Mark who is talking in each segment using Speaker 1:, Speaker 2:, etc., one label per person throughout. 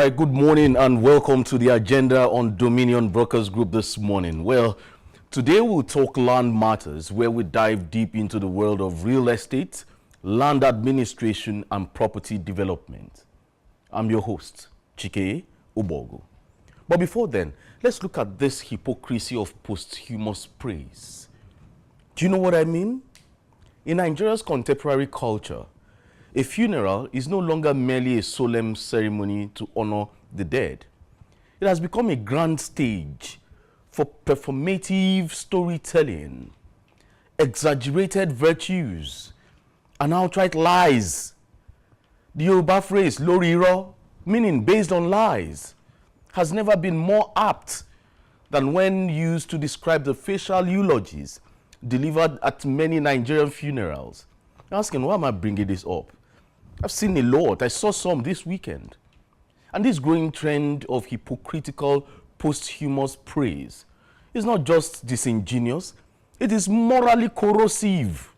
Speaker 1: right, good morning and welcome to the agenda on Dominion Brokers Group this morning. Well, today we'll talk land matters where we dive deep into the world of real estate, land administration and property development. I'm your host, Chike Ubogu. But before then, let's look at this hypocrisy of posthumous praise. Do you know what I mean? In Nigeria's contemporary culture, a funeral is no longer merely a solemn ceremony to honor the dead. It has become a grand stage for performative storytelling, exaggerated virtues, and outright lies. The Yoruba phrase, "Loriro," meaning based on lies, has never been more apt than when used to describe the facial eulogies delivered at many Nigerian funerals. You're asking, why am I bringing this up? I've seen a lot. I saw some this weekend. And this growing trend of hypocritical posthumous praise is not just disingenuous, it is morally corrosive.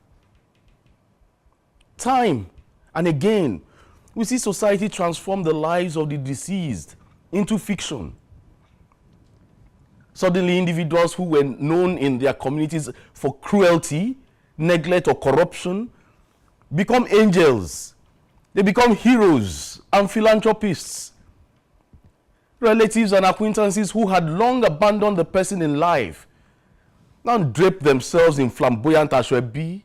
Speaker 1: Time and again, we see society transform the lives of the deceased into fiction. Suddenly, individuals who were known in their communities for cruelty, neglect, or corruption become angels. They become heroes and philanthropists. Relatives and acquaintances who had long abandoned the person in life now drape themselves in flamboyant ashwebi,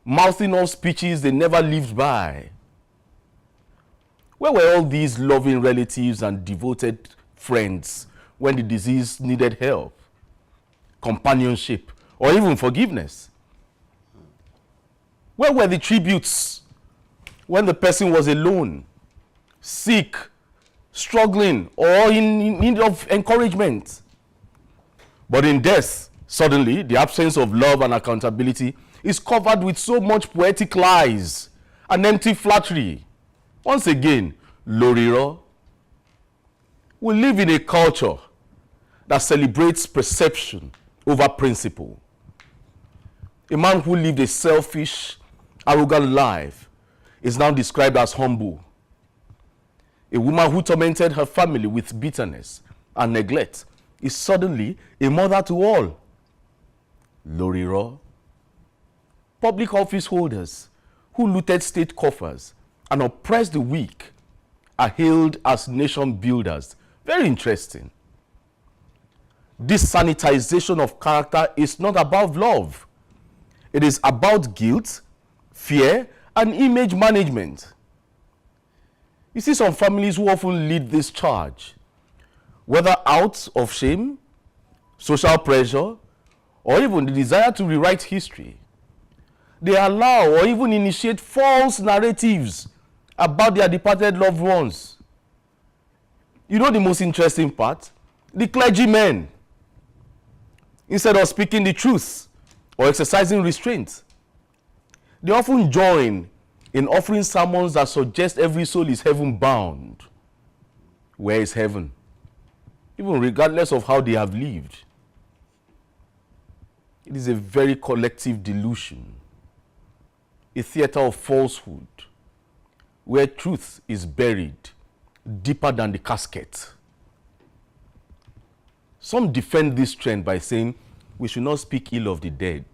Speaker 1: mouthing off speeches they never lived by. Where were all these loving relatives and devoted friends when the deceased needed help, companionship, or even forgiveness? Where were the tributes when the person was alone, sick, struggling, or in need of encouragement? But in death, suddenly, the absence of love and accountability is covered with so much poetic lies and empty flattery. Once again, Loriro. We live in a culture that celebrates perception over principle. A man who lived a selfish, arrogant life is now described as humble. A woman who tormented her family with bitterness and neglect is suddenly a mother to all. Loriro. Public office holders who looted state coffers and oppressed the weak are hailed as nation builders. Very interesting. This sanitization of character is not about love. It is about guilt, fear, and image management. You see some families who often lead this charge, whether out of shame, social pressure, or even the desire to rewrite history. They allow or even initiate false narratives about their departed loved ones. You know the most interesting part? The clergymen, instead of speaking the truth or exercising restraint, they often join in offering sermons that suggest every soul is heaven bound. Where is heaven? Even regardless of how they have lived. It is a very collective delusion, a theater of falsehood, where truth is buried deeper than the casket. Some defend this trend by saying we should not speak ill of the dead.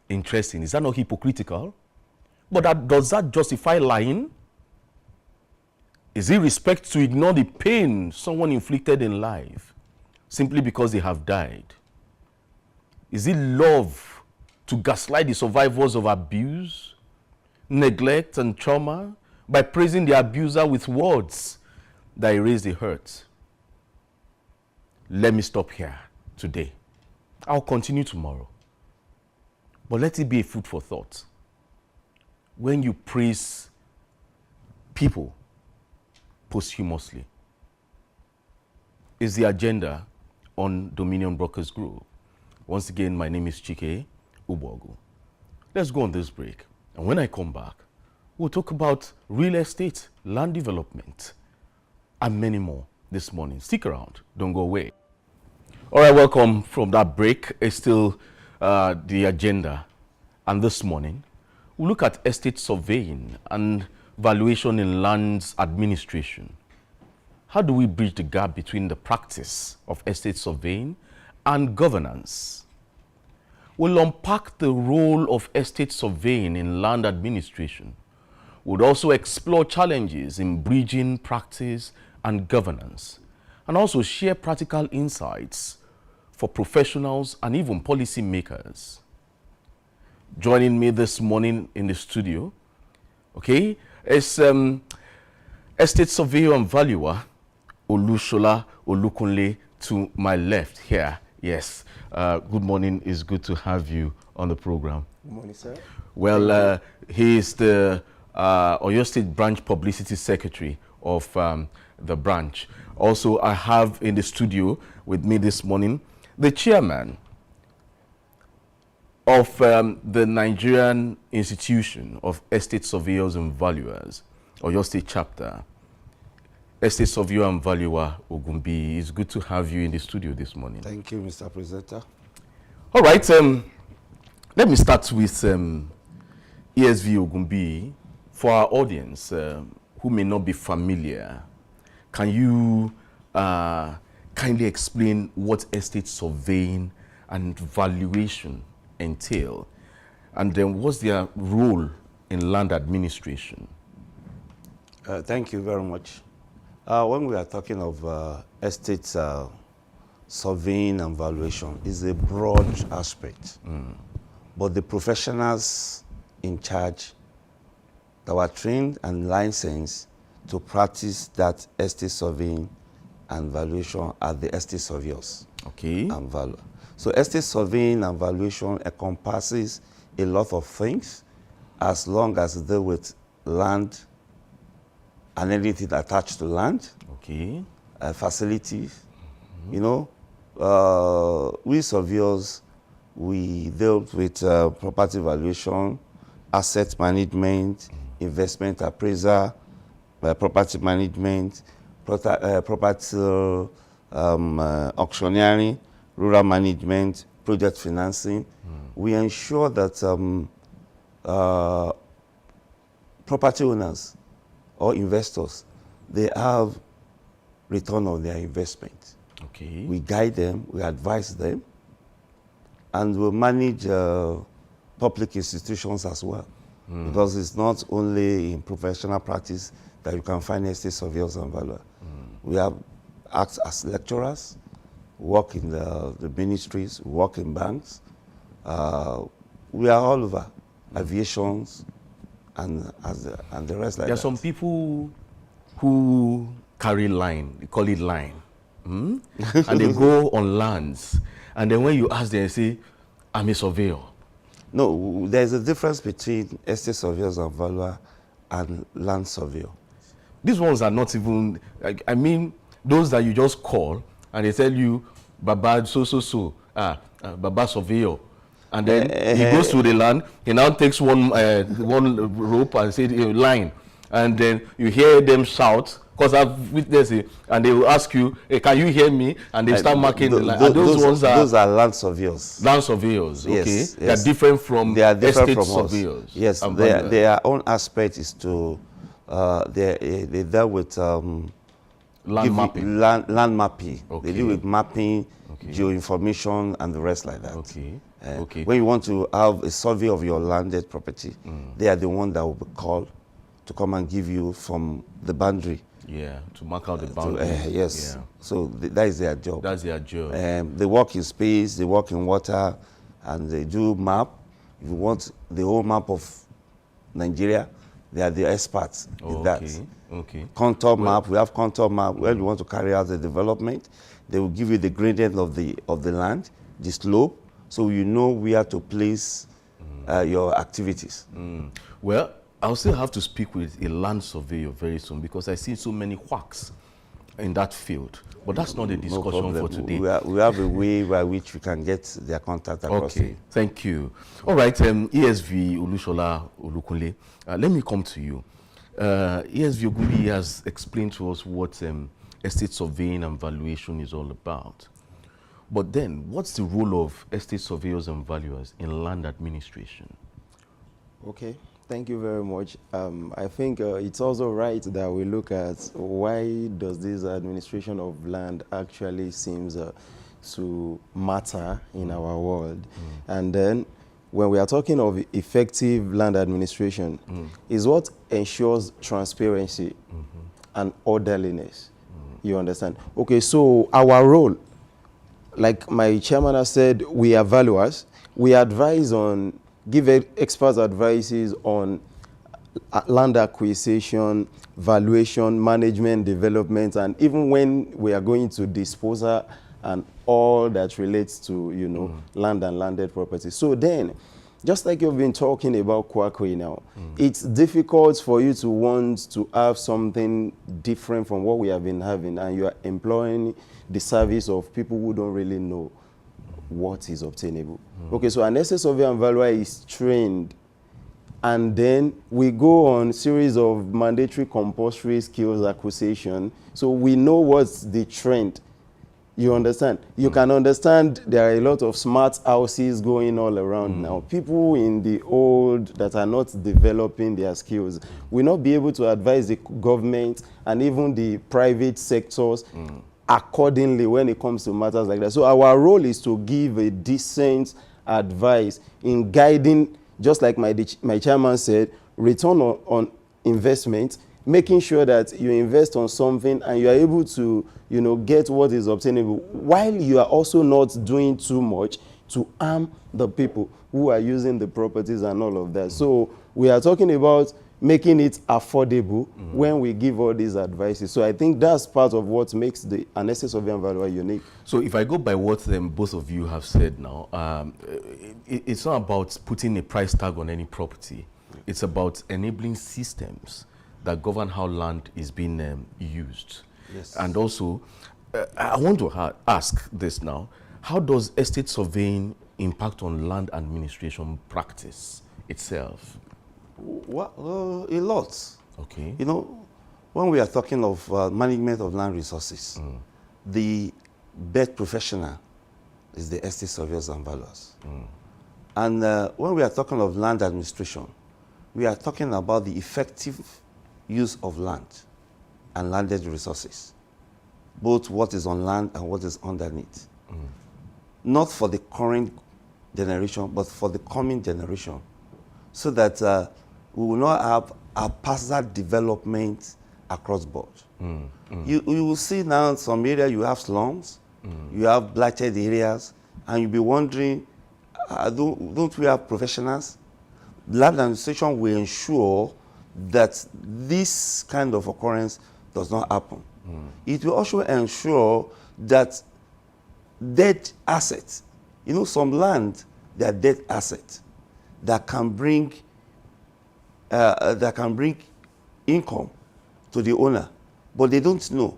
Speaker 1: Interesting. Is that not hypocritical? But does that justify lying? Is it respect to ignore the pain someone inflicted in life simply because they have died? Is it love to gaslight the survivors of abuse, neglect, and trauma by praising the abuser with words that erase the hurt? Let me stop here today. I'll continue tomorrow. But let it be a food for thought. When you praise people posthumously, is the agenda on Dominion Brokers Group. Once again, my name is Chike Ubogu. Let's go on this break. And when I come back, we'll talk about real estate, land development, and many more this morning. Stick around. Don't go away. All right, welcome from that break. It's still the agenda. And this morning, we'll look at estate surveying and valuation in lands administration. how do we bridge the gap between the practice of estate surveying and governance? We'll unpack the role of estate surveying in land administration. We'll also explore challenges in bridging practice and governance, and also share practical insights for professionals and even policymakers. Joining me this morning in the studio, okay, is estate surveyor and valuer Olushola Olukunle to my left here. Yes, good morning. It's good to have you on the program.
Speaker 2: Good morning, sir.
Speaker 1: Well, he is the Oyo State Branch Publicity Secretary of the branch. Also, I have in the studio with me this morning the chairman of the Nigerian Institution of Estate Surveyors and Valuers, Oyo State Chapter, Estate Surveyor and Valuer Ogumbi. It's good to have you in the studio this morning.
Speaker 2: Thank you, Mr. Presenter.
Speaker 1: All right, let me start with ESV Ogumbi. For our audience who may not be familiar, can you kindly explain what estate surveying and valuation entail? And then what's their role in land administration?
Speaker 2: Thank you very much. When we are talking of estate surveying and valuation, it's a broad aspect. But the professionals in charge that were trained and licensed to practice that estate surveying and valuation are the estate surveyors.
Speaker 1: Okay.
Speaker 2: And valuer. So estate surveying and valuation encompasses a lot of things as long as they deal with land and anything attached to land.
Speaker 1: Okay.
Speaker 2: Facilities. You know, we surveyors, we dealt with property valuation, asset management, investment appraiser, property management, property auctioneering, rural management, project financing. We ensure that property owners or investors, they have return on their investment.
Speaker 1: Okay.
Speaker 2: We guide them, we advise them, and we manage public institutions as well. Because it's not only in professional practice that you can find estate surveyors and valuers. We have act as lecturers, work in the ministries, work in banks. We are all over, aviations and the rest like that.
Speaker 1: There are some people who carry line, they call it line, and they go on lands, and then when you ask them, they say, I'm a surveyor.
Speaker 2: No, there's a difference between estate surveyors and valuer and land surveyor.
Speaker 1: These ones are not even, I mean, those that you just call and they tell you, Baba Baba surveyor. And then he goes to the land, he now takes one rope and says, line. And then you hear them shout, because I've witnessed it, and they will ask you, hey, can you hear me? And they start marking the line.
Speaker 2: Those are land surveyors.
Speaker 1: Land surveyors, okay.
Speaker 2: Yes,
Speaker 1: They are different from estate surveyors.
Speaker 2: Yes, their own aspect is to, they deal with
Speaker 1: land mapping.
Speaker 2: Land mapping.
Speaker 1: Okay.
Speaker 2: They deal with mapping,
Speaker 1: okay,
Speaker 2: geoinformation, and the rest like that.
Speaker 1: Okay. Okay.
Speaker 2: When you want to have a survey of your landed property, they are the one that will be called to come and give you from the boundary.
Speaker 1: Yeah, to mark out the boundary.
Speaker 2: Yes.
Speaker 1: Yeah.
Speaker 2: So that is their job.
Speaker 1: That's their job.
Speaker 2: They work in space, they work in water, and they do map. If you want the whole map of Nigeria, they are the experts in that.
Speaker 1: Okay.
Speaker 2: Contour map, we have contour map. When you want to carry out the development, they will give you the gradient of the land, the slope, so you know where to place your activities.
Speaker 1: Well, I'll still have to speak with a land surveyor very soon because I see so many whacks in that field. But that's not a discussion for today.
Speaker 2: We have a way by which we can get their contact across.
Speaker 1: Okay, thank you. All right, ESV Olushola Olukunle, let me come to you. ESV Ogumbi has explained to us what estate surveying and valuation is all about. But then, what's the role of estate surveyors and valuers in land administration?
Speaker 3: Okay, Thank you very much. I think it's also right that we look at why does this administration of land actually seems to matter in our world. And then when we are talking of effective land administration, is what ensures transparency and orderliness. You understand? Okay, so our role, like my chairman has said, we are valuers. We advise on, give experts advices on land acquisition, valuation, management, development, and even when we are going to disposal and all that relates to, you know, land and landed property. So then, just like you've been talking about Kwakwe now, it's difficult for you to want to have something different from what we have been having, and you are employing the service of people who don't really know what is obtainable. Okay, so an estate surveyor and valuer is trained, and then we go on series of mandatory compulsory skills acquisition, so we know what's the trend. You understand? You can understand there are a lot of smart houses going all around now. People in the old that are not developing their skills will not be able to advise the government and even the private sectors accordingly when it comes to matters like that. So our role is to give a decent advice in guiding, just like my chairman said, return on investment, making sure that you invest on something and you are able to, you know, get what is obtainable, while you are also not doing too much to harm the people who are using the properties and all of that. So we are talking about making it affordable when we give all these advices. So I think that's part of what makes the an estate surveyor and valuer unique.
Speaker 1: So if I go by what both of you have said now, it's not about putting a price tag on any property. It's about enabling systems that govern how land is being used.
Speaker 2: Yes.
Speaker 1: And also, I want to ask this now. How does estate surveying impact on land administration practice itself?
Speaker 2: Well, a lot.
Speaker 1: Okay.
Speaker 2: You know, when we are talking of management of land resources, the best professional is the estate surveyors and valuers. And when we are talking of land administration, we are talking about the effective use of land and landed resources, both what is on land and what is underneath. Not for the current generation, but for the coming generation, so that we will not have haphazard development across board. You will see now some area you have slums, you have blighted areas, and you'll be wondering, don't we have professionals? Land administration will ensure that this kind of occurrence does not happen. It will also ensure that dead assets, you know, some land, they are dead assets that can bring income to the owner, but they don't know.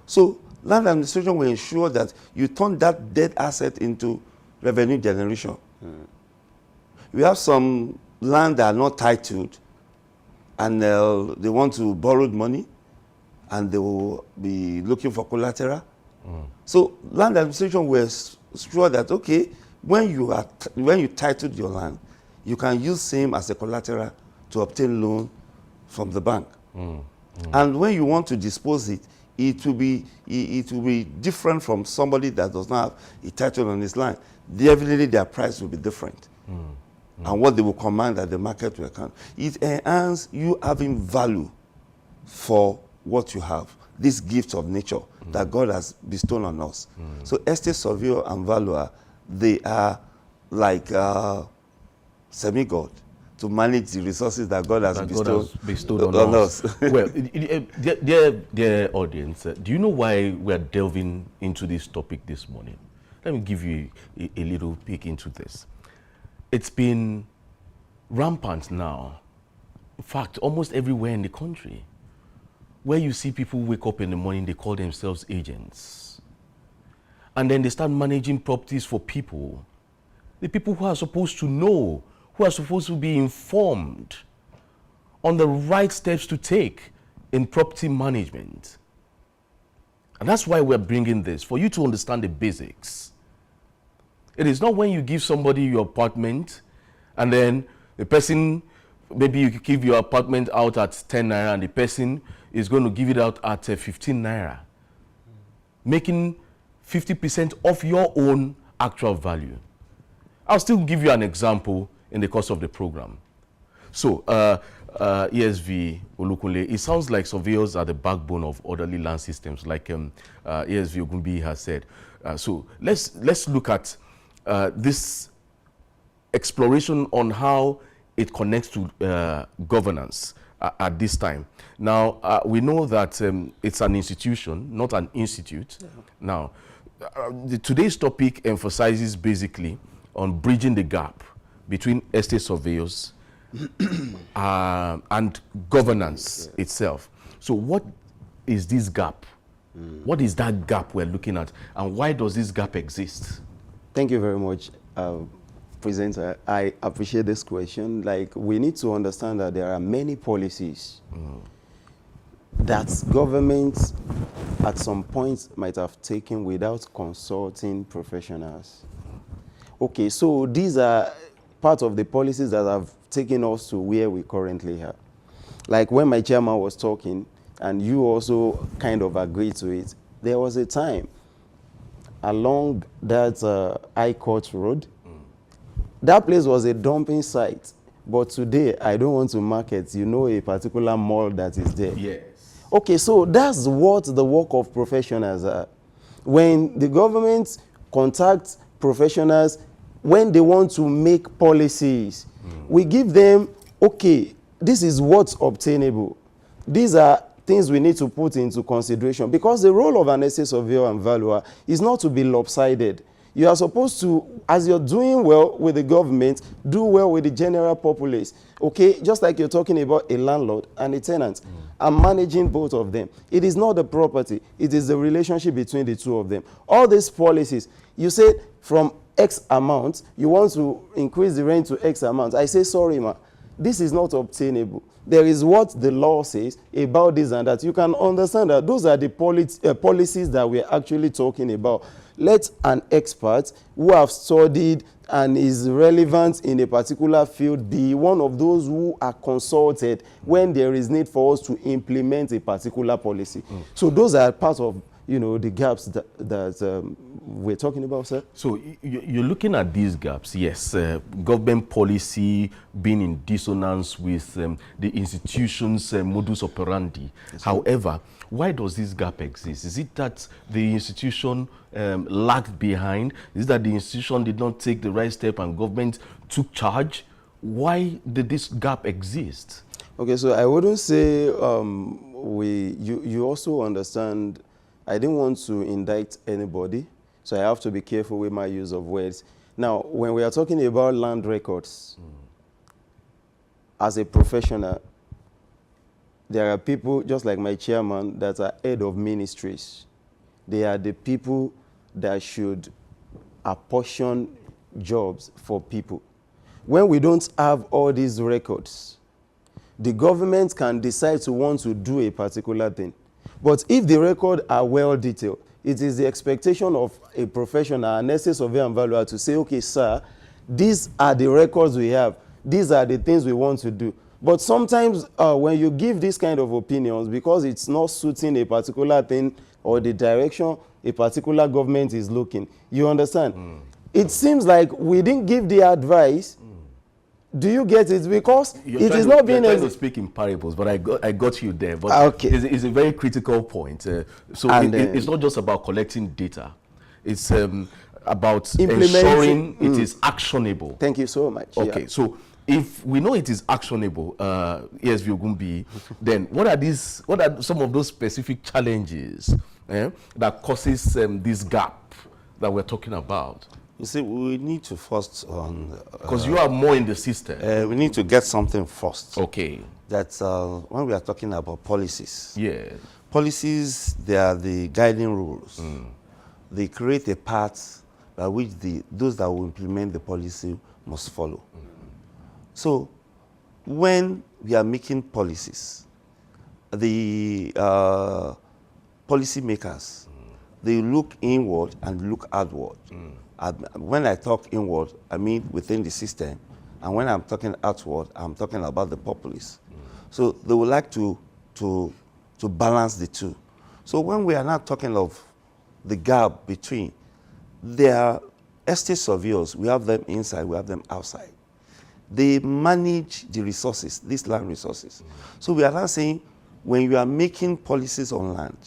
Speaker 2: So land administration will ensure that you turn that dead asset into revenue generation. We have some land that are not titled, and they want to borrow money, and they will be looking for collateral. So land administration will ensure that, okay, when you titled your land, you can use same as a collateral to obtain loan from the bank. And when you want to dispose it, it will be different from somebody that does not have a title on his land. Definitely their price will be different. And what they will command at the market will account. It enhances you having value for what you have, this gift of nature that God has bestowed on us. So estate surveyor and valuer, they are like semi-God to manage the resources that God has bestowed on us.
Speaker 1: Well, dear audience, do you know why we are delving into this topic this morning? Let me give you a little peek into this. It's been rampant now. In fact, almost everywhere in the country, where you see people wake up in the morning, they call themselves agents. And then they start managing properties for people. The people who are supposed to know, who are supposed to be informed on the right steps to take in property management. And that's why we're bringing this, for you to understand the basics. It is not when you give somebody your apartment and then the person maybe you give your apartment out at 10 naira and the person is going to give it out at 15 naira, making 50% of your own actual value. I'll still give you an example in the course of the program. So, ESV Olukunle, it sounds like surveyors are the backbone of orderly land systems, like ESV Ogunbi has said. So let's look at this exploration on how it connects to governance at this time. Now, we know that it's an institution, not an institute. Yeah. Now, today's topic emphasizes basically on bridging the gap between estate surveyors and governance itself. So what is this gap? What is that gap we're looking at? And why does this gap exist?
Speaker 3: Thank you very much, presenter. I appreciate this question. Like, we need to understand that there are many policies that governments at some point might have taken without consulting professionals. Okay, so these are part of the policies that have taken us to where we currently are. Like when my chairman was talking, and you also kind of agreed to it, there was a time along that High Court Road, that place was a dumping site. But today, I don't want to market, a particular mall that is there.
Speaker 1: Yes.
Speaker 3: Okay, so that's what the work of professionals are. When the government contacts professionals, when they want to make policies, we give them, okay, this is what's obtainable. These are things we need to put into consideration, because the role of an estate surveyor and valuer is not to be lopsided. You are supposed to, as you're doing well with the government, do well with the general populace. Okay, just like you're talking about a landlord and a tenant. I'm managing both of them. It is not the property, it is the relationship between the two of them. All these policies, you say from X amount, you want to increase the rent to X amount. I say, sorry, ma, this is not obtainable. There is what the law says about this and that. You can understand that those are the policies that we're actually talking about. Let an expert who have studied and is relevant in a particular field be one of those who are consulted when there is need for us to implement a particular policy. So those are part of the gaps that we're talking about, sir. So
Speaker 1: you're looking at these gaps, yes. Government policy being in dissonance with the institution's modus operandi. Yes, however, why does this gap exist? Is it that the institution lagged behind? Is it that the institution did not take the right step and government took charge? Why did this gap exist?
Speaker 3: Okay, so I wouldn't say you also understand. I didn't want to indict anybody, so I have to be careful with my use of words. Now, when we are talking about land records, as a professional, there are people, just like my chairman, that are head of ministries. They are the people that should apportion jobs for people. When we don't have all these records, the government can decide to want to do a particular thing. But if the records are well detailed, it is the expectation of a professional, an estate surveyor and valuer, to say, okay, sir, these are the records we have. These are the things we want to do. But sometimes when you give this kind of opinions, because it's not suiting a particular thing or the direction a particular government is looking, you understand? It seems like we didn't give the advice. Do you get it? Because it is not being able
Speaker 1: to speak in parables, but I got you there. But
Speaker 3: okay.
Speaker 1: It's a very critical point. So it's not just about collecting data. It's about ensuring it is actionable.
Speaker 3: Thank you so much.
Speaker 1: Okay, yeah. So if we know it is actionable, ESV Ogumbi, then what are some of those specific challenges that causes this gap that we're talking about?
Speaker 2: You see, we need to first
Speaker 1: because you are more in the system.
Speaker 2: We need to get something first.
Speaker 1: Okay.
Speaker 2: That when we are talking about policies.
Speaker 1: Yeah.
Speaker 2: Policies, they are the guiding rules. They create a path by which those that will implement the policy must follow. So, when we are making policies, the policymakers, they look inward and look outward. When I talk inward, I mean within the system, And when I'm talking outward, I'm talking about the populace. So they would like to balance the two. So when we are not talking of the gap between, there are estate surveyors, we have them inside, we have them outside. They manage the resources, these land resources. So we are not saying, when you are making policies on land,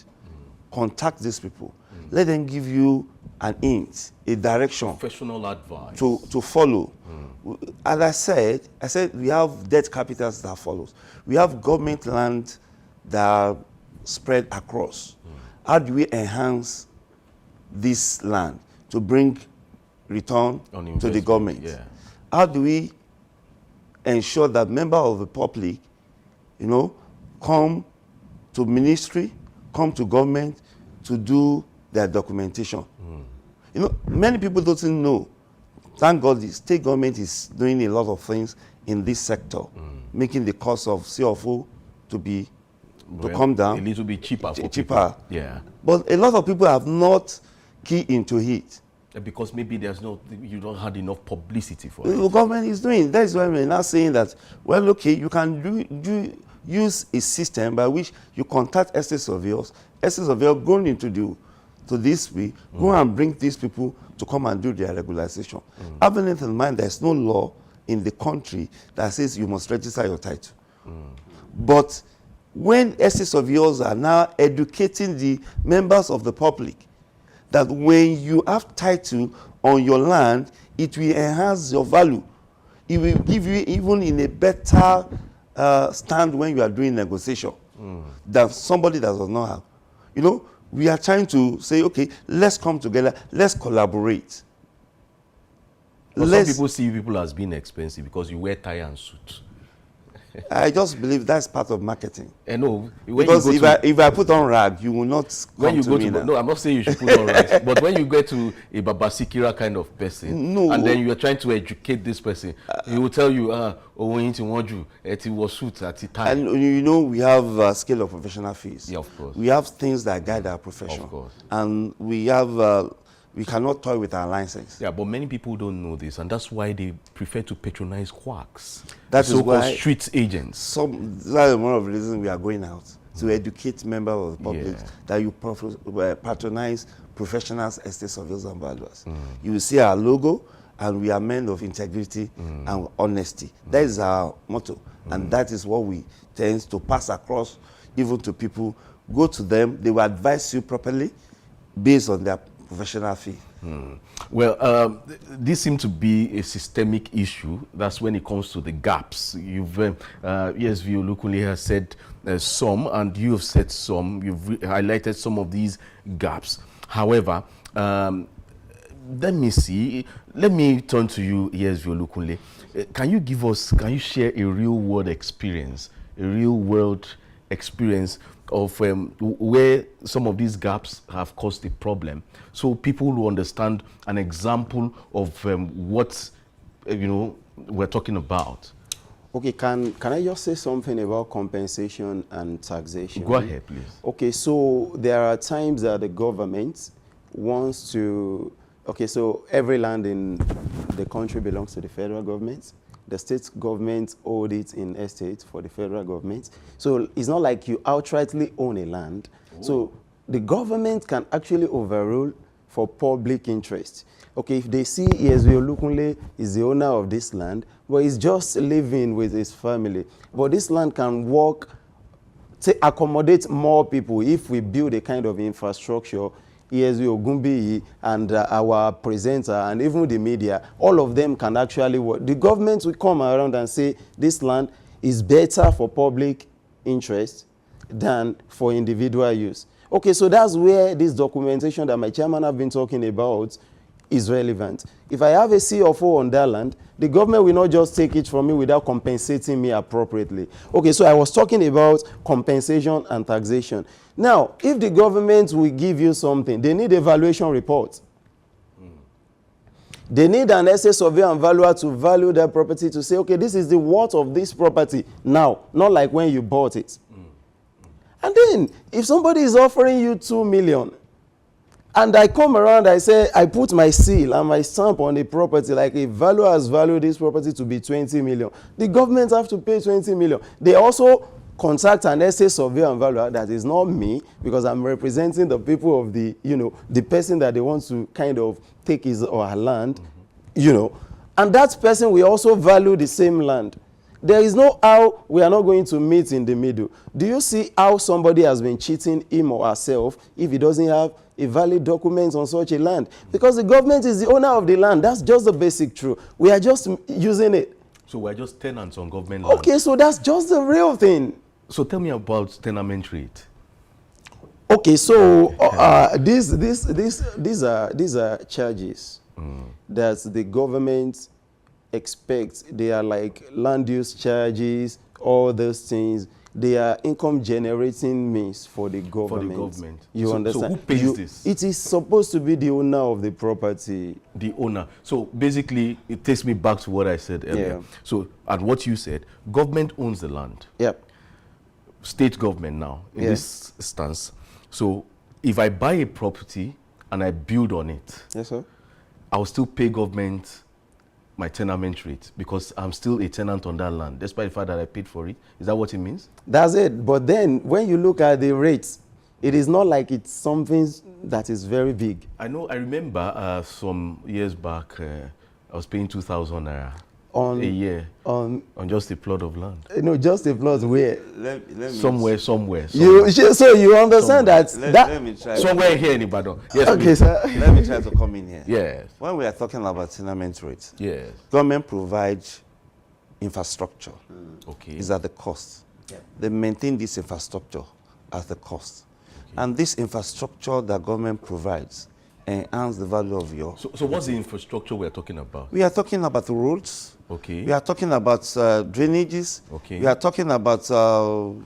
Speaker 2: contact these people. Let them give you an hint, a direction.
Speaker 1: Professional advice.
Speaker 2: To follow. As I said we have debt capitals that follows. We have government land that are spread across. How do we enhance this land to bring return to the government?
Speaker 1: Yeah.
Speaker 2: How do we ensure that members of the public, come to ministry, come to government to do their documentation? Many people don't know. Thank God the state government is doing a lot of things in this sector, making the cost of CFO to come down.
Speaker 1: A little bit cheaper for
Speaker 2: cheaper.
Speaker 1: People. Yeah.
Speaker 2: But a lot of people have not keyed into it.
Speaker 1: Because maybe you don't have enough publicity for
Speaker 2: The
Speaker 1: it.
Speaker 2: government is doing. That's why we're now saying that, well, okay, you can use a system by which you contact estate surveyors. Estate surveyors going into this way, go and bring these people to come and do their regularization. Having it in mind, there's no law in the country that says you must register your title. But when estate surveyors are now educating the members of the public that when you have title on your land, it will enhance your value. It will give you even in a better stand when you are doing negotiation than somebody that does not have. We are trying to say, okay, let's come together, let's collaborate.
Speaker 1: Some people see people as being expensive because you wear tie and suit.
Speaker 2: I just believe that's part of marketing.
Speaker 1: No,
Speaker 2: because if I put on rag, you will not come to me now.
Speaker 1: No, I'm not saying you should put on rags, but when you get to a Baba Sikira kind of person, and then you are trying to educate this person, he will tell you, it was suit at the time.
Speaker 2: And we have a scale of professional fees.
Speaker 1: Yeah, of course.
Speaker 2: We have things that guide our profession.
Speaker 1: Of course.
Speaker 2: And we have we cannot toy with our license.
Speaker 1: Yeah, but many people don't know this, and that's why they prefer to patronize quacks.
Speaker 2: That is why
Speaker 1: street agents.
Speaker 2: That is one of the reasons we are going out, to educate members of the public that you patronize professionals, estate surveyors, and valuers. You will see our logo, and we are men of integrity and honesty. That is our motto, and that is what we tend to pass across even to people. Go to them, they will advise you properly based on their professional fee.
Speaker 1: Well, this seems to be a systemic issue. That's when it comes to the gaps. ESV Olukunle has said some, and you have said some. You've highlighted some of these gaps. However, let me turn to you, ESV Olukunle. Can you share a real-world experience, of where some of these gaps have caused a problem, so people will understand an example of what we're talking about?
Speaker 3: Okay, can I just say something about compensation and taxation?
Speaker 1: Go ahead, please.
Speaker 3: Okay, so there are times that the government wants to, so every land in the country belongs to the federal government. The state government owed it in estate for the federal government. So it's not like you outrightly own a land. Ooh. So the government can actually overrule for public interest. Okay, if they see ESV Olukunle is the owner of this land, but he's just living with his family, but this land can work to accommodate more people if we build a kind of infrastructure. ESV Ogunbiyi and our presenter and even the media, all of them can actually work. The government will come around and say this land is better for public interest than for individual use. Okay, so that's where this documentation that my chairman have been talking about is relevant. If I have a CFO on that land, the government will not just take it from me without compensating me appropriately. Okay, so I was talking about compensation and taxation. Now, if the government will give you something, they need a valuation report. They need an estate surveyor and valuer to value their property to say, okay, this is the worth of this property now, not like when you bought it. And then, if somebody is offering you 2 million, And I come around, I say, I put my seal and my stamp on the property, like a valuer has valued this property to be 20 million. The government have to pay 20 million. They also contact an estate surveyor and valuer, that is not me, because I'm representing the people of the, you know, the person that they want to kind of take his or her land, you know. And that person will also value the same land. There is no how we are not going to meet in the middle. Do you see how somebody has been cheating him or herself if he doesn't have a valid document on such a land? Because the government is the owner of the land. That's just the basic truth. We are just using it.
Speaker 1: So we're just tenants on government land.
Speaker 3: Okay, so that's just the real thing.
Speaker 1: So tell me about tenement rate.
Speaker 3: Okay, so these are charges that the government expects. They are like land use charges, all those things. They are income generating means for the government.
Speaker 1: For the government.
Speaker 3: You understand?
Speaker 1: So who pays this?
Speaker 3: It is supposed to be the owner of the property.
Speaker 1: The owner. So basically, it takes me back to what I said earlier.
Speaker 3: Yeah.
Speaker 1: So, and what you said, government owns the land.
Speaker 3: Yep.
Speaker 1: State government now, in this stance. So if I buy a property and I build on it,
Speaker 3: Yes, sir.
Speaker 1: I'll still pay government my tenement rate because I'm still a tenant on that land, despite the fact that I paid for it. Is that what it means?
Speaker 3: That's it. But then when you look at the rates, it is not like it's something that is very big.
Speaker 1: I remember some years back, I was paying 2,000 naira
Speaker 3: On
Speaker 1: a year on just a plot of land.
Speaker 3: No, just a plot where?
Speaker 2: Let me
Speaker 1: Somewhere.
Speaker 3: So you understand
Speaker 2: let me try.
Speaker 1: Somewhere here in Ibadan. Yes,
Speaker 3: Okay,
Speaker 1: please.
Speaker 3: sir.
Speaker 2: Let me try to come in here.
Speaker 1: Yes.
Speaker 2: When we are talking about tenement rates,
Speaker 1: Yes.
Speaker 2: government provides infrastructure.
Speaker 1: Okay.
Speaker 2: Is at the cost. They maintain this infrastructure at the cost. And this infrastructure that government provides enhance the value of your...
Speaker 1: So what's the infrastructure we're talking about?
Speaker 2: We are talking about roads.
Speaker 1: Okay.
Speaker 2: We are talking about drainages.
Speaker 1: Okay.
Speaker 2: We are talking about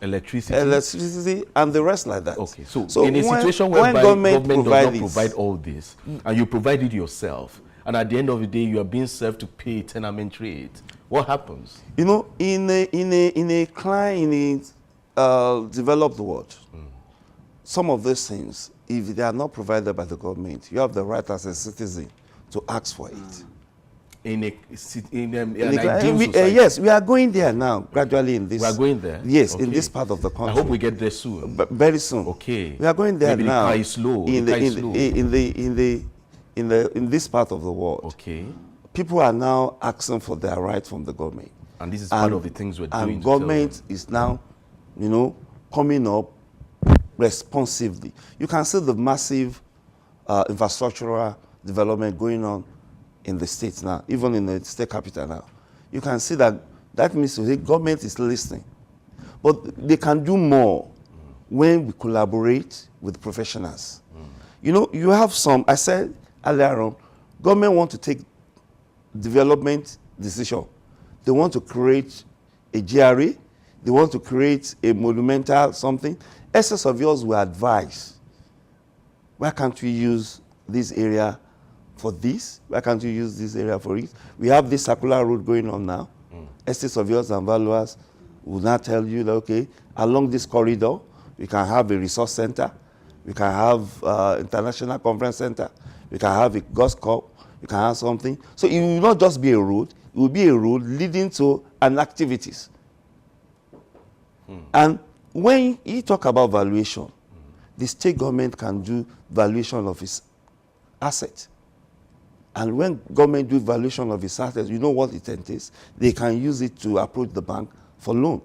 Speaker 1: electricity
Speaker 2: and the rest like that.
Speaker 1: Okay. So in a situation
Speaker 2: when
Speaker 1: whereby government does not
Speaker 2: this,
Speaker 1: provide all this, and you provide it yourself, and at the end of the day you are being served to pay tenement rate, what happens?
Speaker 2: you know, in a developed world, some of these things, if they are not provided by the government, you have the right as a citizen to ask for it.
Speaker 1: In an
Speaker 2: In a
Speaker 1: ideal
Speaker 2: cli-
Speaker 1: society.
Speaker 2: yes, we are going there now, gradually in this.
Speaker 1: We are going there?
Speaker 2: Yes,
Speaker 1: Okay.
Speaker 2: in this part of the country.
Speaker 1: I hope we get there soon.
Speaker 2: Very soon.
Speaker 1: Okay.
Speaker 2: We are going there
Speaker 1: Maybe
Speaker 2: now.
Speaker 1: the car is slow.
Speaker 2: In this part of the world.
Speaker 1: Okay.
Speaker 2: People are now asking for their right from the government.
Speaker 1: And this is part of the things we're doing.
Speaker 2: And government is now, coming up responsively. You can see the massive infrastructural development going on in the states now, even in the state capital now. You can see that means the government is listening. But they can do more when we collaborate with professionals. You have some, I said earlier on, government want to take development decision. They want to create a GRA. They want to create a monumental something. Essence of yours will advise, why can't we use this area for this? Why can't we use this area for it? We have this circular road going on now. Estates of yours and valuers will now tell you that, okay, along this corridor, we can have a resource center. We can have international conference center. We can have a golf club. We can have something. So it will not just be a road. It will be a road leading to an activities. And when you talk about valuation, the state government can do valuation of its asset. And when government do valuation of its assets, you know what it entails? They can use it to approach the bank for loan.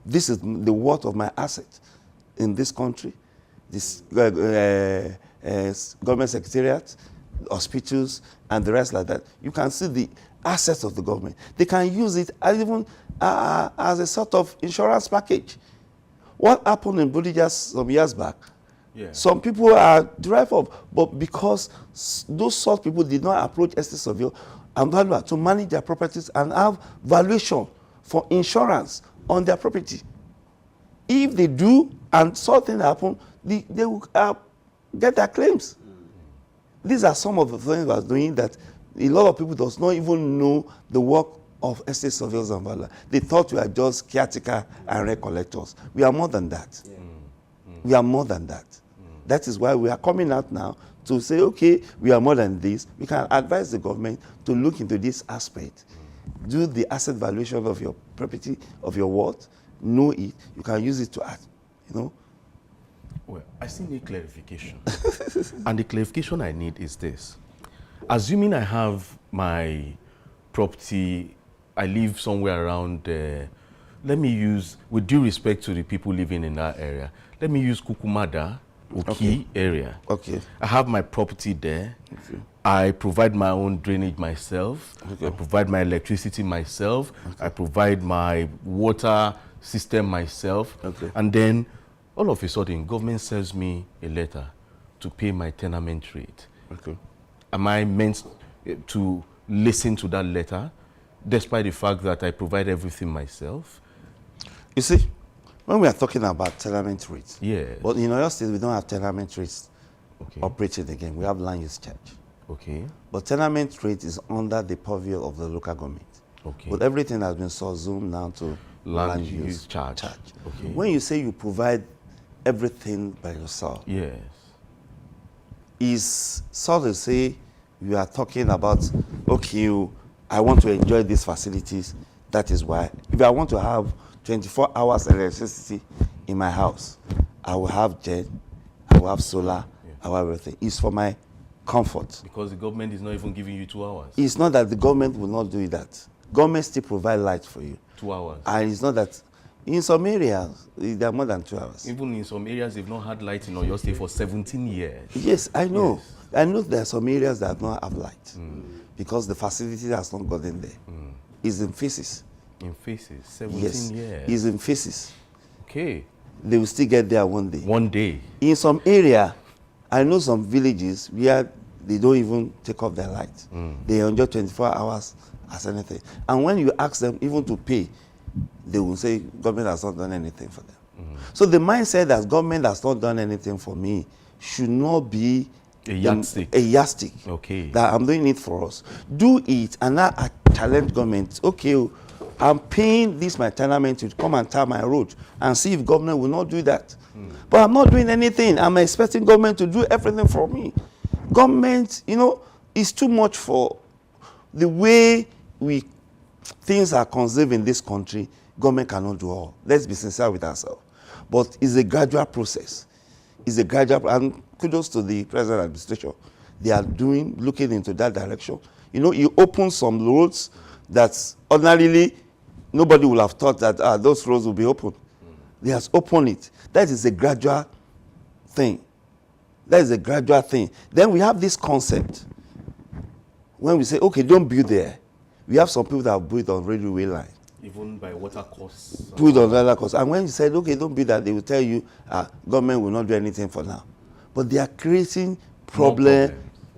Speaker 2: This is the worth of my asset in this country. This government secretariat, hospitals, and the rest like that. You can see the assets of the government. They can use it as even as a sort of insurance package. What happened in Bodija some years back?
Speaker 1: Yeah.
Speaker 2: Some people are derived of, but because those sort of people did not approach estate surveyor and valuer to manage their properties and have valuation for insurance on their property. If they do and something happen, they will get their claims. These are some of the things we are doing that a lot of people does not even know the work of estate surveyors and valuers. They thought we are just caretaker and rent collectors. We are more than that. We are more than that. That is why we are coming out now to say, okay, we are more than this. We can advise the government to look into this aspect. Do the asset valuation of your property, of your wealth, know it. You can use it to act, you know.
Speaker 1: Well, I still need clarification. And the clarification I need is this. Assuming I have my property, I live somewhere around, let me use, with due respect to the people living in that area, let me use Kukumada, Oki area.
Speaker 2: Okay.
Speaker 1: I have my property there.
Speaker 2: Okay.
Speaker 1: I provide my own drainage myself.
Speaker 2: Okay.
Speaker 1: I provide my electricity myself. Okay. I provide my water system myself.
Speaker 2: Okay.
Speaker 1: And then all of a sudden, government sends me a letter to pay my tenement rate.
Speaker 2: Okay.
Speaker 1: Am I meant to listen to that letter, despite the fact that I provide everything myself?
Speaker 2: You see, when we are talking about tenement rates,
Speaker 1: yes.
Speaker 2: But in Oyo State, we don't have tenement rates
Speaker 1: Okay.
Speaker 2: operating again. We have land use charge.
Speaker 1: Okay.
Speaker 2: But tenement rate is under the purview of the local government.
Speaker 1: Okay.
Speaker 2: But everything has been subsumed now to
Speaker 1: Land use charge. Okay.
Speaker 2: When you say you provide everything by yourself,
Speaker 1: Yes.
Speaker 2: is sort of say you are talking about, okay, I want to enjoy these facilities. That is why. If I want to have 24 hours electricity in my house, I will have jet, I will have solar, I will have everything. It's for my comfort.
Speaker 1: Because the government is not even giving you 2 hours.
Speaker 2: It's not that the government will not do that. Government still provide light for you.
Speaker 1: 2 hours.
Speaker 2: And it's not that, in some areas, there are more than 2 hours.
Speaker 1: Even in some areas, they've not had light in Oyo State for 17 years.
Speaker 2: Yes, I know.
Speaker 1: Yes.
Speaker 2: I know there are some areas that do not have light because the facility has not gotten there. It's in phases.
Speaker 1: In phases, 17
Speaker 2: Yes,
Speaker 1: years.
Speaker 2: it's in phases.
Speaker 1: Okay.
Speaker 2: They will still get there one day.
Speaker 1: One day.
Speaker 2: In some area, I know some villages where they don't even take off their light. They enjoy 24 hours as anything. And when you ask them even to pay, they will say government has not done anything for them. So the mindset that government has not done anything for me should not be
Speaker 1: A yardstick.
Speaker 2: A yardstick.
Speaker 1: Okay.
Speaker 2: That I'm doing it for us. Do it, and now I challenge government. Okay, I'm paying this my tenement to come and tar my road and see if government will not do that. But I'm not doing anything. I'm expecting government to do everything for me. Government, you know, is too much for the way things are conceived in this country. Government cannot do all. Let's be sincere with ourselves. But it's a gradual process. It's a gradual, and kudos to the present administration. They are looking into that direction. You know, you open some roads that ordinarily nobody would have thought that those roads will be open. They have opened it. That is a gradual thing. That is a gradual thing. Then we have this concept. When we say, okay, don't build there. We have some people that have built on railway line.
Speaker 1: Even by water costs.
Speaker 2: Build on other costs. And when you said, okay, don't build that, they will tell you, government will not do anything for now. But they are creating problems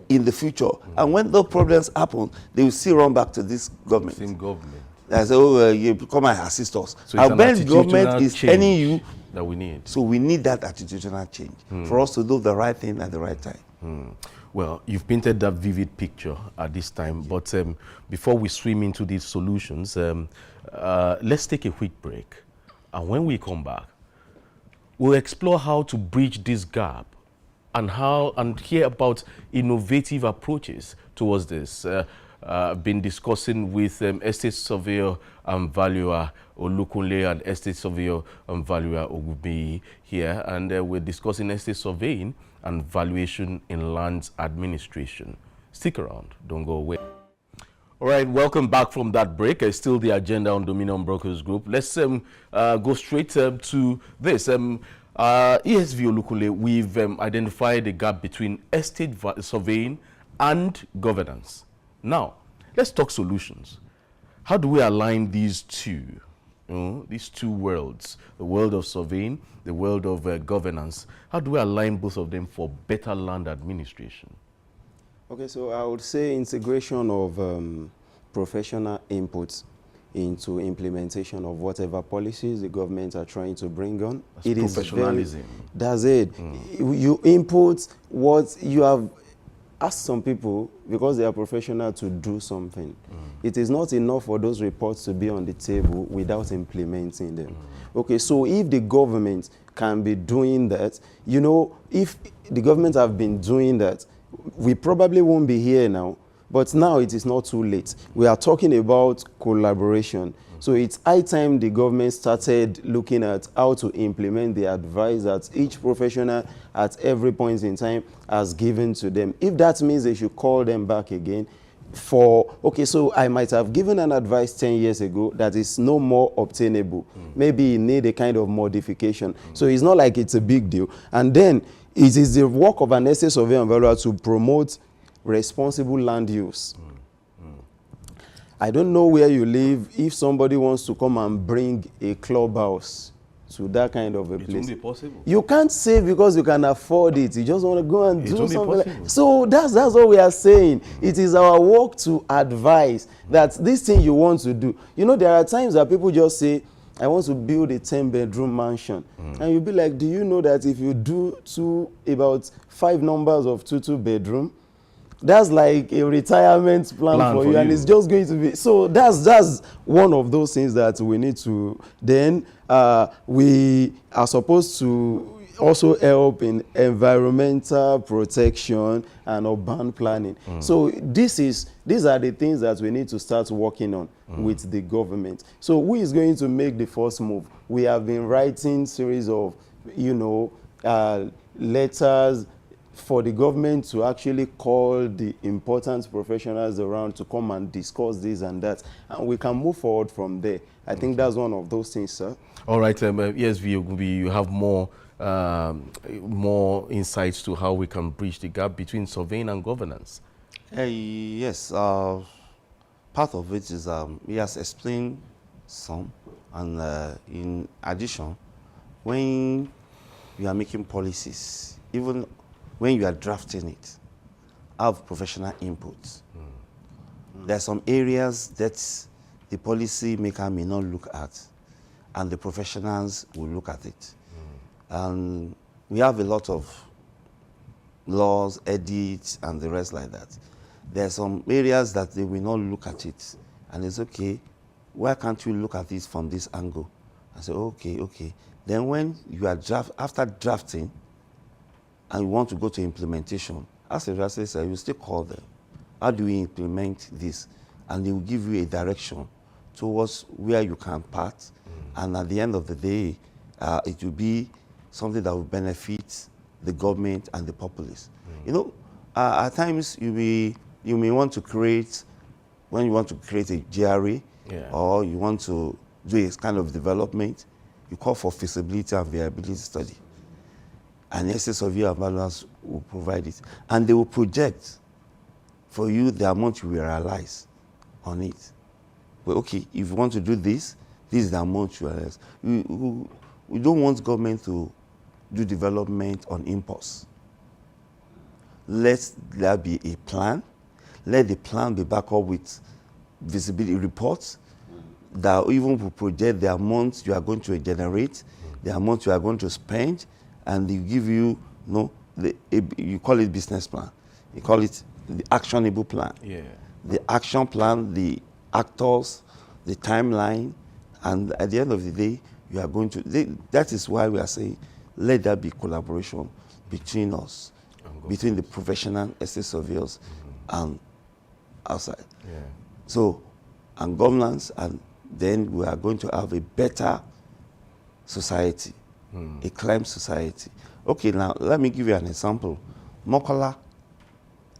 Speaker 2: in the future. And when those problems happen, they will still run back to this government.
Speaker 1: Same government.
Speaker 2: They say, oh, you come and assist us.
Speaker 1: So
Speaker 2: and when government is telling you
Speaker 1: that we need.
Speaker 2: So we need that attitudinal change for us to do the right thing at the right time.
Speaker 1: Well, you've painted that vivid picture at this time, but before we swim into these solutions, let's take a quick break. And when we come back, we'll explore how to bridge this gap and hear about innovative approaches towards this. I've been discussing with estate surveyor and valuer Olukunle and estate surveyor and valuer Ogubi here, and we're discussing estate surveying and valuation in lands administration. Stick around, don't go away. All right, welcome back from that break. Still the agenda on Dominion Brokers Group. Let's go straight to this. ESV Olukunle, we've identified the gap between estate surveying and governance. Now, let's talk solutions. How do we align these two worlds, the world of surveying, the world of governance? How do we align both of them for better land administration?
Speaker 3: Okay, so I would say integration of professional inputs into implementation of whatever policies the government are trying to bring on.
Speaker 1: That's professionalism.
Speaker 3: That's it. You input what you have asked some people, because they are professional, to do something. It is not enough for those reports to be on the table without implementing them. Okay, so if the government can be doing that, you know, if the government have been doing that, we probably won't be here now, but now it is not too late. We are talking about collaboration. So it's high time the government started looking at how to implement the advice that each professional at every point in time has given to them. If that means they should call them back again for, okay, so I might have given an advice 10 years ago that is no more obtainable. Maybe you need a kind of modification. So it's not like it's a big deal. And then it is the work of an estate surveyor and valuer to promote responsible land use. I don't know where you live. If somebody wants to come and bring a clubhouse to that kind of a place,
Speaker 1: it won't be possible.
Speaker 3: You can't save because you can afford it. You just want to go and do something.
Speaker 1: Like,
Speaker 3: so that's what we are saying. It is our work to advise that this thing you want to do. You know, there are times that people just say, I want to build a 10-bedroom mansion. And you'll be like, do you know that if you do about 5 numbers of 2-2-bedroom, that's like a retirement plan for you, and it's just going to be. So that's one of those things that we need to. Then we are supposed to also help in environmental protection and urban planning. So these are the things that we need to start working on with the government. So who is going to make the first move? We have been writing series of, letters for the government to actually call the important professionals around to come and discuss this and that, and we can move forward from there. I think that's one of those things, sir.
Speaker 1: All right, ESV, you have more insights to how we can bridge the gap between surveying and governance.
Speaker 2: Yes, part of it is he has explained some, and in addition, when you are making policies, even when you are drafting it, have professional input. There are some areas that the policy maker may not look at, and the professionals will look at it. And we have a lot of laws, edits, and the rest like that. There are some areas that they will not look at it, and it's okay, why can't you look at it from this angle? I say, okay. Then when you are after drafting, and you want to go to implementation, as a researcher, you still call them. How do we implement this? And they will give you a direction towards where you can part. And at the end of the day, it will be something that will benefit the government and the populace. At times you may want to create, when you want to create a GRA, or you want to do a kind of development, you call for feasibility and viability study. And estate surveyor and valuers will provide it. And they will project for you the amount you will realize on it. But okay, if you want to do this, this is the amount you realize. We don't want government to do development on impulse. Let there be a plan. Let the plan be backed up with visibility reports that even will project the amount you are going to generate, the amount you are going to spend, and they give you, you call it business plan. You call it the actionable plan.
Speaker 1: Yeah.
Speaker 2: The action plan, the actors, the timeline, and at the end of the day, you are going to, that is why we are saying, let there be collaboration between us, between the professional estate surveyors and outside.
Speaker 1: Yeah.
Speaker 2: So, and governance, and then we are going to have a better society. A climate society. Okay, now let me give you an example. Mokola,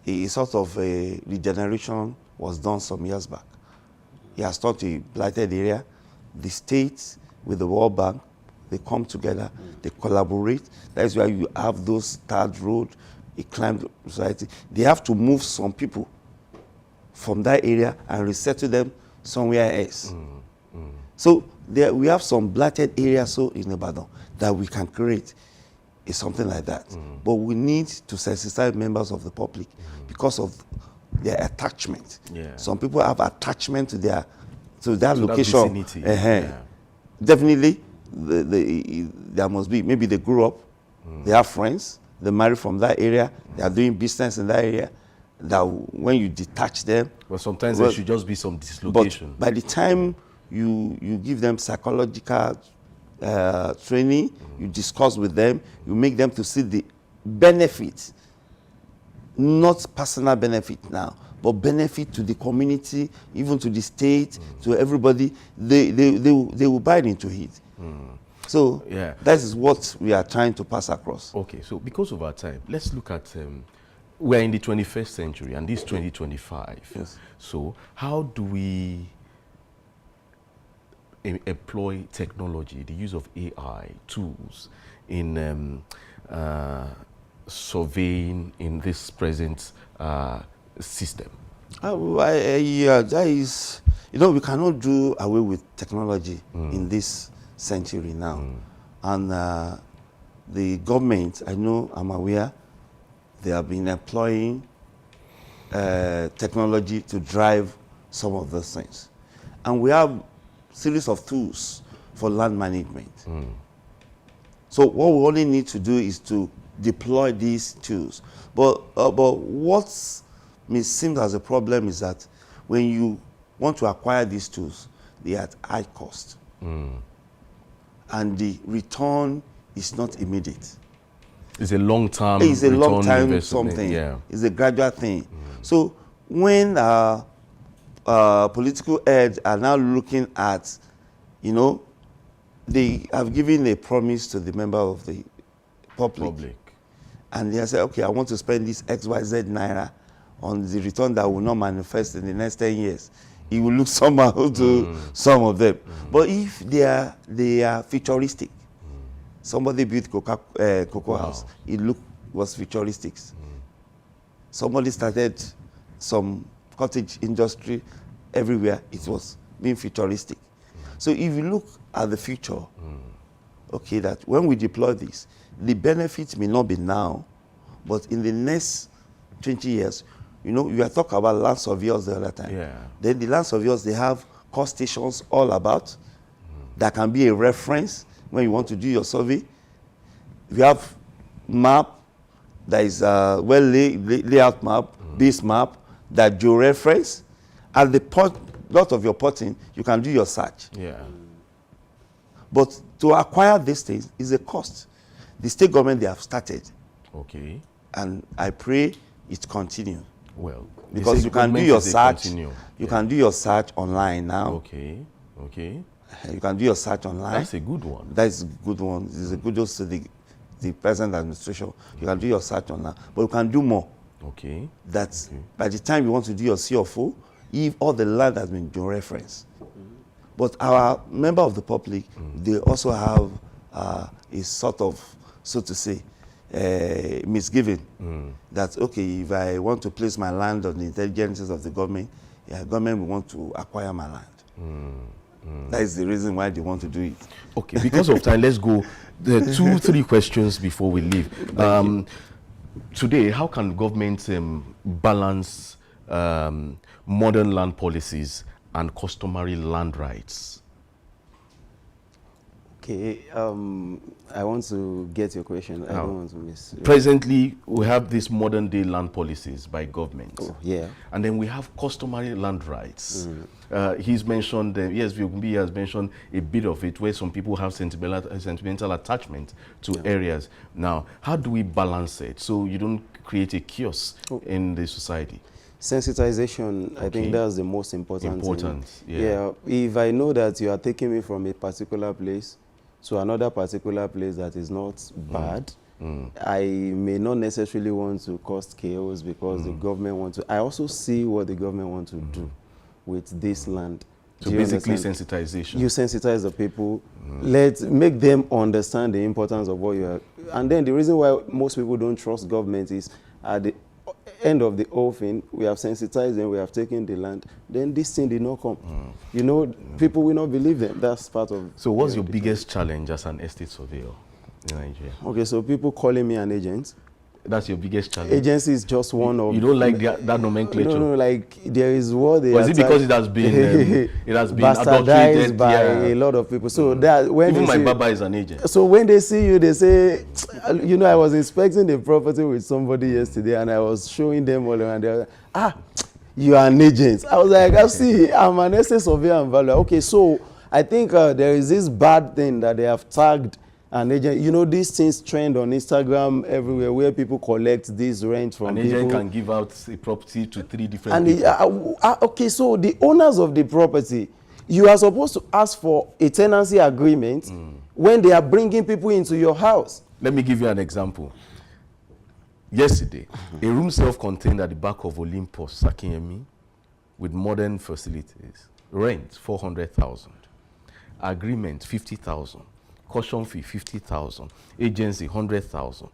Speaker 2: a sort of a regeneration was done some years back. He has taught a blighted area. The states with the World Bank, they come together, they collaborate. That's why you have those third road, a climate society. They have to move some people from that area and resettle them somewhere else. So we have some blighted areas in Ibadan that we can create something like that. But we need to sensitize members of the public because of their attachment.
Speaker 1: Yeah.
Speaker 2: Some people have attachment to that location.
Speaker 1: That vicinity.
Speaker 2: Definitely, there must be, maybe they grew up, they have friends, they marry from that area, they are doing business in that area, that when you detach them.
Speaker 1: But sometimes there should just be some dislocation.
Speaker 2: But by the time you give them psychological training, you discuss with them, you make them to see the benefits not personal benefit now, but benefit to the community, even to the state, to everybody, they will buy into it. So
Speaker 1: Yeah.
Speaker 2: that is what we are trying to pass across.
Speaker 1: Okay, so because of our time, let's look at, we're in the 21st century and this is 2025.
Speaker 2: Yes.
Speaker 1: So how do we employ technology, the use of AI tools in surveying in this present system?
Speaker 2: Yeah, that is, we cannot do away with technology in this century now. And the government, I'm aware, they have been employing technology to drive some of those things. And we have series of tools for land management. So what we only need to do is to deploy these tools. But what may seem as a problem is that when you want to acquire these tools, they are at high cost. And the return is not immediate.
Speaker 1: It's a long-term
Speaker 2: It's a
Speaker 1: return
Speaker 2: long-time
Speaker 1: investment.
Speaker 2: something.
Speaker 1: Yeah.
Speaker 2: It's a gradual thing. So when political heads are now looking at, they have given a promise to the member of the public. And they say, okay, I want to spend this XYZ naira on the return that will not manifest in the next 10 years. It will look somehow to some of them. But if they are futuristic, somebody built cocoa house, it was futuristic. Somebody started some cottage industry everywhere, it was being futuristic. So if you look at the future, okay, that when we deploy this, the benefits may not be now, but in the next 20 years, we are talking about land surveyors the other time.
Speaker 1: Yeah.
Speaker 2: Then the land surveyors, they have cost stations all about that can be a reference when you want to do your survey. We have map that is layout map, base map that you reference. At the lot of your plotting, you can do your search.
Speaker 1: Yeah.
Speaker 2: But to acquire these things is a cost. The state government, they have started.
Speaker 1: Okay.
Speaker 2: And I pray it continue.
Speaker 1: Well,
Speaker 2: Because you can do your search. You can do your search online now.
Speaker 1: Okay. Okay.
Speaker 2: You can do your search online.
Speaker 1: That's a good one.
Speaker 2: That's a good one. It's a good news to the present administration. You can do your search online. But you can do more.
Speaker 1: Okay.
Speaker 2: That by the time you want to do your CFO, if all the land has been your reference. But our member of the public, they also have a sort of, so to say, misgiving that, okay, if I want to place my land on the intelligences of the government will want to acquire my land. That is the reason why they want to do it.
Speaker 1: Okay, because of time, let's go. There are 2-3 questions before we leave. Today, how can government balance modern land policies and customary land rights?
Speaker 3: Okay, I want to get your question. I don't want to miss.
Speaker 1: Presently, we have these modern day land policies by government.
Speaker 3: Oh, yeah.
Speaker 1: And then we have customary land rights. He's mentioned, yes, Vyokumbi has mentioned a bit of it, where some people have sentimental attachment to areas. Now, how do we balance it so you don't create a chaos in the society?
Speaker 3: Sensitization, I think that's the most important thing.
Speaker 1: Yeah.
Speaker 3: If I know that you are taking me from a particular place to another particular place that is not bad, I may not necessarily want to cause chaos because the government wants to. I also see what the government wants to do with this land.
Speaker 1: So basically sensitization.
Speaker 3: You sensitize the people. Let's make them understand the importance of what you are. And then the reason why most people don't trust government is at the end of the whole thing, we have sensitized them, we have taken the land, then this thing did not come. People will not believe them. That's part of.
Speaker 1: So what's your biggest challenge as an estate surveyor in Nigeria?
Speaker 3: Okay, so people calling me an agent.
Speaker 1: That's your biggest challenge?
Speaker 3: Agency is just one of...
Speaker 1: You don't like that nomenclature?
Speaker 3: No, like there is what they...
Speaker 1: Or is it because it has been
Speaker 3: bastardized by a lot of people? So that when
Speaker 1: even my baba is an agent.
Speaker 3: So when they see you, they say, I was inspecting the property with somebody yesterday and I was showing them all around. They were like, you are an agent. I was like, I'm an estate surveyor and valuer. Okay, so I think there is this bad thing that they have tagged an agent, you know, these things trend on Instagram everywhere where people collect this rent from
Speaker 1: An
Speaker 3: people.
Speaker 1: agent can give out a property to 3 different
Speaker 3: And
Speaker 1: people.
Speaker 3: okay, so the owners of the property, you are supposed to ask for a tenancy agreement when they are bringing people into your house.
Speaker 1: Let me give you an example. Yesterday, a room self-contained at the back of Olympus, Sakinyemi, with modern facilities. Rent, 400,000. Agreement, 50,000. Caution fee, 50,000. Agency, 100,000.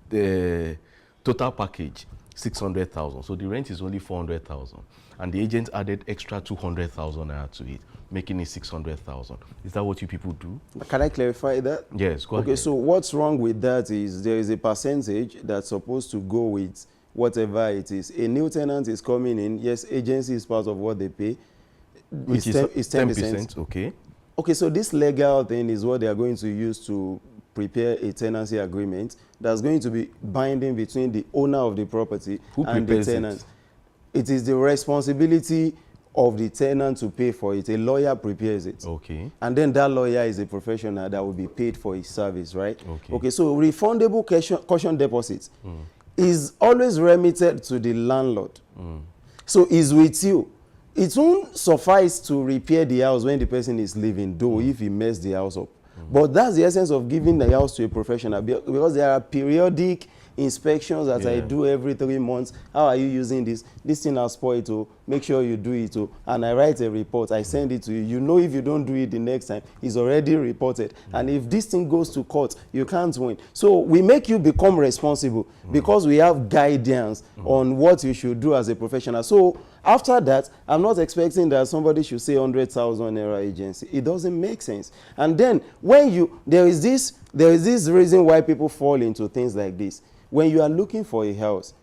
Speaker 1: The total package, 600,000. So the rent is only 400,000. And the agent added extra 200,000 naira to it, making it 600,000. Is that what you people do?
Speaker 3: Can I clarify that?
Speaker 1: Yes, go
Speaker 3: Okay,
Speaker 1: ahead.
Speaker 3: so what's wrong with that is there is a percentage that's supposed to go with whatever it is. A new tenant is coming in. Yes, agency is part of what they pay.
Speaker 1: Which is 10%, okay.
Speaker 3: Okay, so this legal thing is what they are going to use to prepare a tenancy agreement that's going to be binding between the owner of the property and the tenant. It is the responsibility of the tenant to pay for it. A lawyer prepares it.
Speaker 1: Okay.
Speaker 3: And then that lawyer is a professional that will be paid for his service, right?
Speaker 1: Okay.
Speaker 3: Okay, so refundable caution deposits is always remitted to the landlord. So it's with you. It won't suffice to repair the house when the person is living, though, if he messed the house up. But that's the essence of giving the house to a professional, because there are periodic inspections that I do every 3 months. How are you using this? This thing has spoiled, to make sure you do it. And I write a report. I send it to you. You know, if you don't do it the next time, it's already reported. And if this thing goes to court, you can't win. So we make you become responsible because we have guidance on what you should do as a professional. So after that, I'm not expecting that somebody should say 100,000 naira agency. It doesn't make sense. And then when there is this reason why people fall into things like this. When you are looking for a house,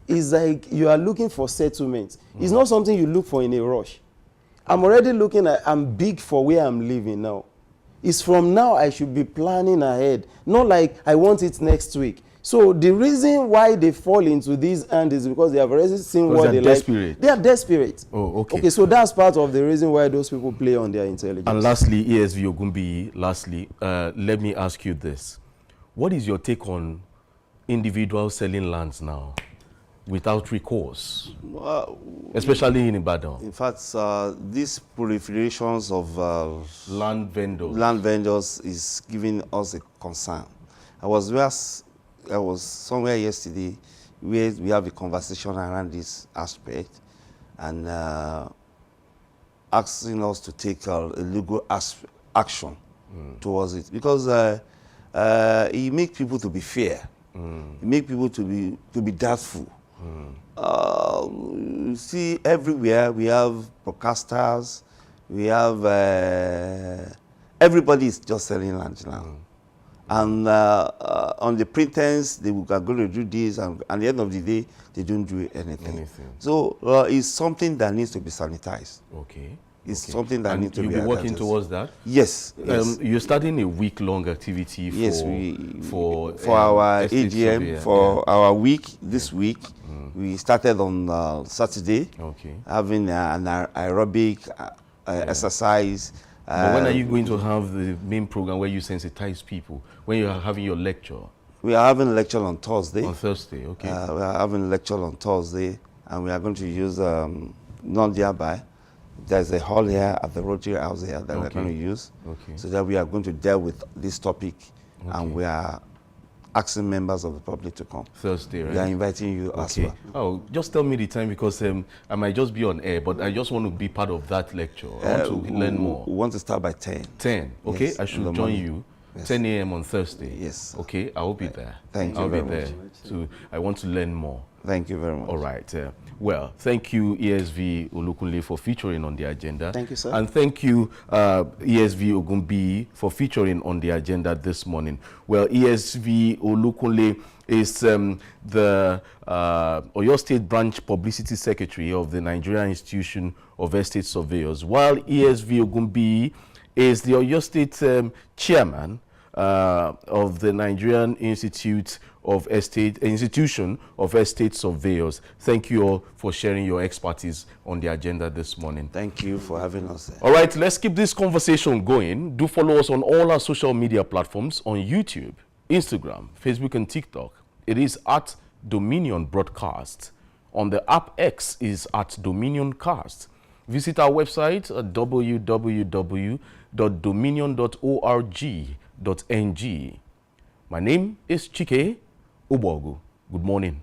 Speaker 3: it's like you are looking for settlement. It's not something you look for in a rush. I'm already looking at, I'm big for where I'm living now. It's from now I should be planning ahead. Not like I want it next week. So the reason why they fall into these hands is because they have already seen what they like. They are desperate.
Speaker 1: Oh, okay.
Speaker 3: Okay, so that's part of the reason why those people play on their intelligence.
Speaker 1: And lastly, ESV Ogunbiyi, let me ask you this. What is your take on individuals selling lands now without recourse, especially in Ibadan?
Speaker 2: In fact, these proliferations of
Speaker 1: land vendors
Speaker 2: is giving us a concern. I was somewhere yesterday where we have a conversation around this aspect, and asking us to take a legal action towards it, because it makes people to be fair. It makes people to be doubtful. You see, everywhere we have broadcasters, we have everybody is just selling land now. And on the pretense they are going to do this, and at the end of the day, they don't do anything. So it's something that needs to be sanitized.
Speaker 1: Okay.
Speaker 2: It's something that needs to be.
Speaker 1: You'll be working towards that?
Speaker 2: Yes.
Speaker 1: You're starting a week-long activity for
Speaker 2: our AGM, for our week, this week. We started on Saturday, having an aerobic exercise.
Speaker 1: But when are you going to have the main program where you sensitize people? When you are having your lecture?
Speaker 2: We are having a lecture on Thursday.
Speaker 1: On Thursday, okay.
Speaker 2: We are having a lecture on Thursday, and we are going to use not nearby. There's a hall here at the Rotary House here that we're going to use. So that we are going to deal with this topic, and we are asking members of the public to come.
Speaker 1: Thursday, right?
Speaker 2: We are inviting you as well.
Speaker 1: Oh, just tell me the time, because I might just be on air, but I just want to be part of that lecture. I want to learn more.
Speaker 2: We want to start by 10.
Speaker 1: 10, okay.
Speaker 2: Yes,
Speaker 1: I should join you. 10 a.m. on Thursday.
Speaker 2: Yes.
Speaker 1: Okay, I will be there.
Speaker 2: Thank you very much.
Speaker 1: So I want to learn more.
Speaker 2: Thank you very much.
Speaker 1: All right. Well, thank you, ESV Olukunle, for featuring on the agenda.
Speaker 3: Thank you, sir.
Speaker 1: And thank you, ESV Ogunbiyi, for featuring on the agenda this morning. Well, ESV Olukunle is the Oyo State Branch Publicity Secretary of the Nigerian Institution of Estate Surveyors, while ESV Ogunbiyi is the Oyo State Chairman of the Nigerian Institution of Estate Surveyors. Thank you all for sharing your expertise on the agenda this morning.
Speaker 2: Thank you for having us there.
Speaker 1: All right, let's keep this conversation going. Do follow us on all our social media platforms on YouTube, Instagram, Facebook, and TikTok. It is at Dominion Broadcast. On the app X is at Dominion Cast. Visit our website at www.dominion.org.ng. My name is Chike Ubogu. Good morning.